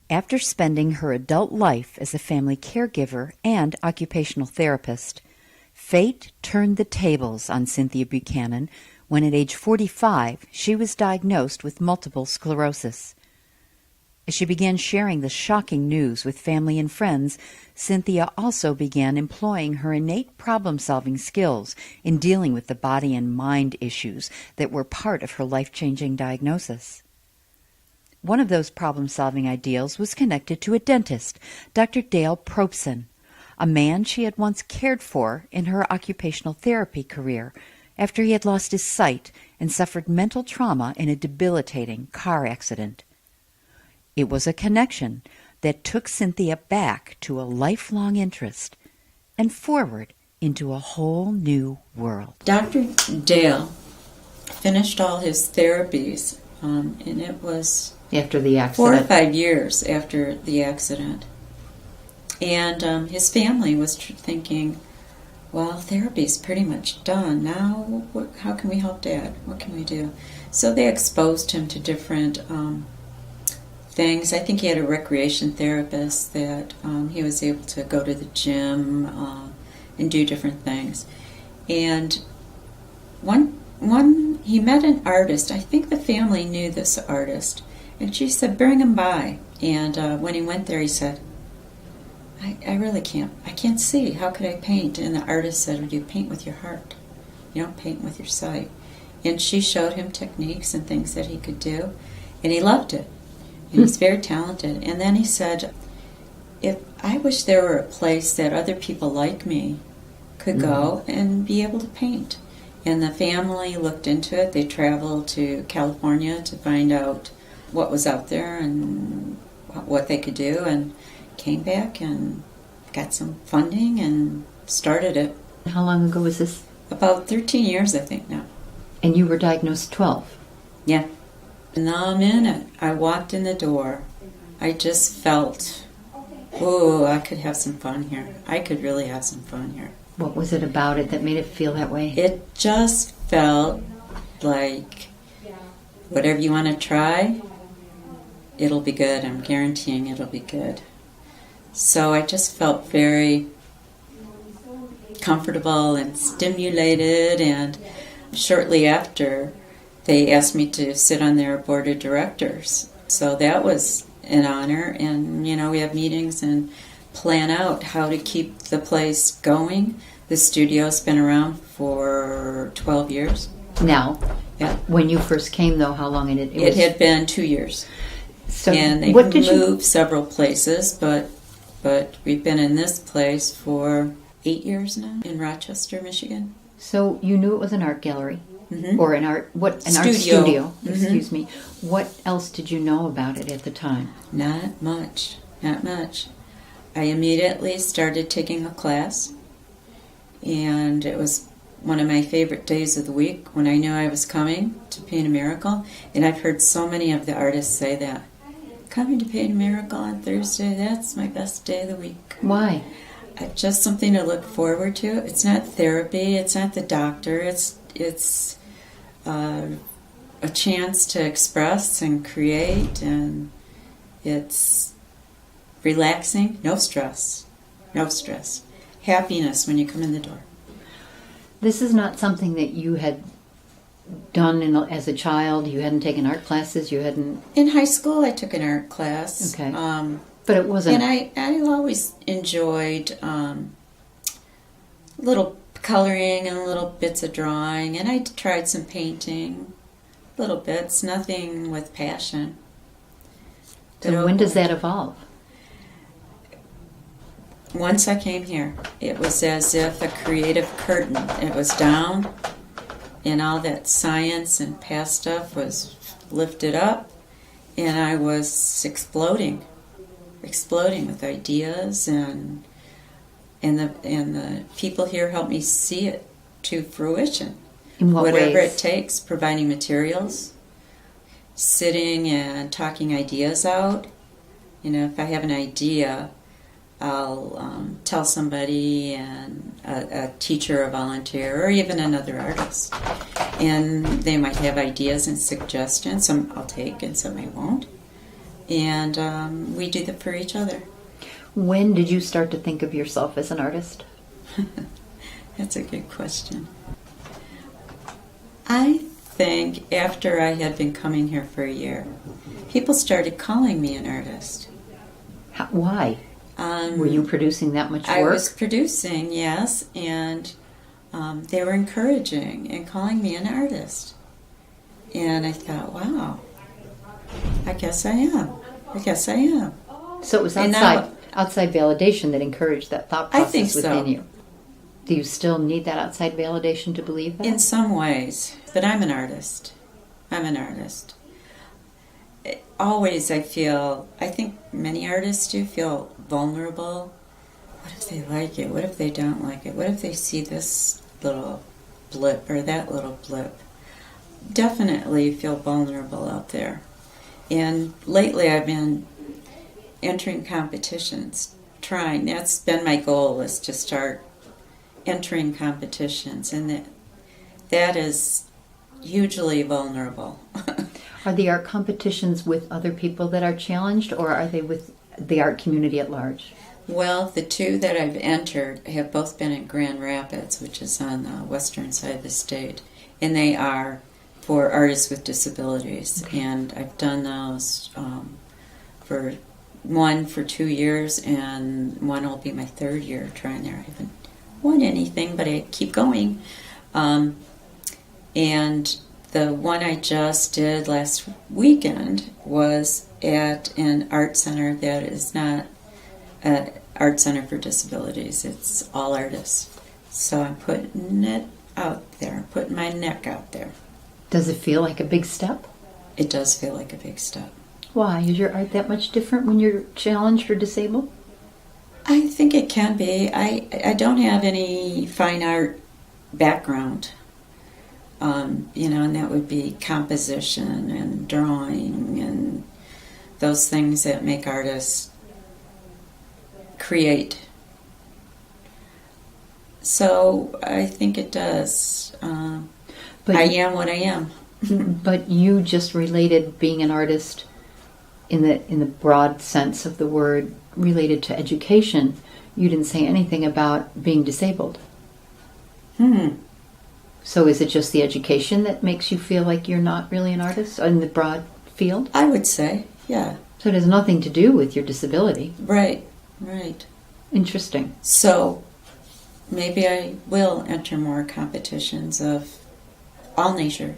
After spending her adult life as a family caregiver and occupational therapist, fate turned the tables on Cynthia Buchanan when at age 45 she was diagnosed with multiple sclerosis. As she began sharing the shocking news with family and friends, Cynthia also began employing her innate problem-solving skills in dealing with the body and mind issues that were part of her life-changing diagnosis. One of those problem-solving ideals was connected to a dentist, Dr. Dale Probson, a man she had once cared for in her occupational therapy career after he had lost his sight and suffered mental trauma in a debilitating car accident. It was a connection that took Cynthia back to a lifelong interest and forward into a whole new world. Dr. Dale finished all his therapies, and it was after the accident. 4 or 5 years after the accident. And his family was thinking, well, therapy's pretty much done. Now, how can we help Dad? What can we do? So they exposed him to different things. I think he had a recreation therapist that he was able to go to the gym and do different things. And one he met an artist. I think the family knew this artist. And she said, bring him by. And when he went there, he said, I really can't. I can't see. How could I paint? And the artist said, well, you paint with your heart. You don't paint with your sight. And she showed him techniques and things that he could do. And he loved it. And he's very talented. And then he said, I wish there were a place that other people like me could go and be able to paint. And the family looked into it. They traveled to California to find out what was out there and what they could do, and came back and got some funding and started it. How long ago was this? About 13 years, I think, now. And you were diagnosed 12? Yeah. And the minute I walked in the door, I just felt, oh, I could have some fun here. I could really have some fun here. What was it about it that made it feel that way? It just felt like whatever you want to try, it'll be good. I'm guaranteeing it'll be good. So I just felt very comfortable and stimulated, and shortly after, they asked me to sit on their board of directors. So that was an honor, and we have meetings and plan out how to keep the place going. The studio's been around for 12 years. Now, yeah. When you first came, though, how long it had been 2 years. So and they've moved several places, but we've been in this place for 8 years now, in Rochester, Michigan. So you knew it was an art gallery, or art studio. Studio. Excuse me. What else did you know about it at the time? Not much. I immediately started taking a class, and it was one of my favorite days of the week when I knew I was coming to Paint a Miracle. And I've heard so many of the artists say that. Coming to Paint a Miracle on Thursday, that's my best day of the week. Why? Just something to look forward to. It's not therapy, it's not the doctor, it's a chance to express and create, and it's relaxing, no stress. Happiness when you come in the door. This is not something that you had done as a child. You hadn't taken art classes. You hadn't. In high school, I took an art class. Okay. But it wasn't. And I always enjoyed little coloring and little bits of drawing, and I tried some painting, little bits, nothing with passion. So when does that evolve? Once I came here, it was as if a creative curtain. It was down, and all that science and past stuff was lifted up, and I was exploding with ideas, and the people here helped me see it to fruition. In what Whatever ways? it takes, providing materials, sitting and talking ideas out. If I have an idea, I'll tell somebody, and a teacher, a volunteer, or even another artist. And they might have ideas and suggestions. Some I'll take and some I won't. and we do them for each other. When did you start to think of yourself as an artist? That's a good question. I think after I had been coming here for a year, people started calling me an artist. Why? Were you producing that much work? I was producing, yes, and they were encouraging and calling me an artist. And I thought, wow, I guess I am. I guess I am. So it was outside validation that encouraged that thought I process think so. within you. Do you still need that outside validation to believe that? In some ways, but I'm an artist. I'm an artist. Always I think many artists do feel vulnerable. What if they like it? What if they don't like it? What if they see this little blip or that little blip? Definitely feel vulnerable out there. And lately I've been entering competitions, trying. That's been my goal, is to start entering competitions, and that is hugely vulnerable. Are the art competitions with other people that are challenged, or are they with the art community at large? Well, the two that I've entered have both been in Grand Rapids, which is on the western side of the state, and they are for artists with disabilities. Okay. And I've done those for 2 years, and one will be my third year trying there. I haven't won anything, but I keep going. And the one I just did last weekend was at an art center that is not an art center for disabilities. It's all artists. So I'm putting it out there, putting my neck out there. Does it feel like a big step? It does feel like a big step. Why? Is your art that much different when you're challenged or disabled? I think it can be. I don't have any fine art background. And that would be composition and drawing and those things that make artists create. So I think it does. I am what I am. But you just related being an artist in the broad sense of the word related to education. You didn't say anything about being disabled. So is it just the education that makes you feel like you're not really an artist in the broad field? I would say, yeah. So it has nothing to do with your disability. Right. Interesting. So maybe I will enter more competitions of all nature,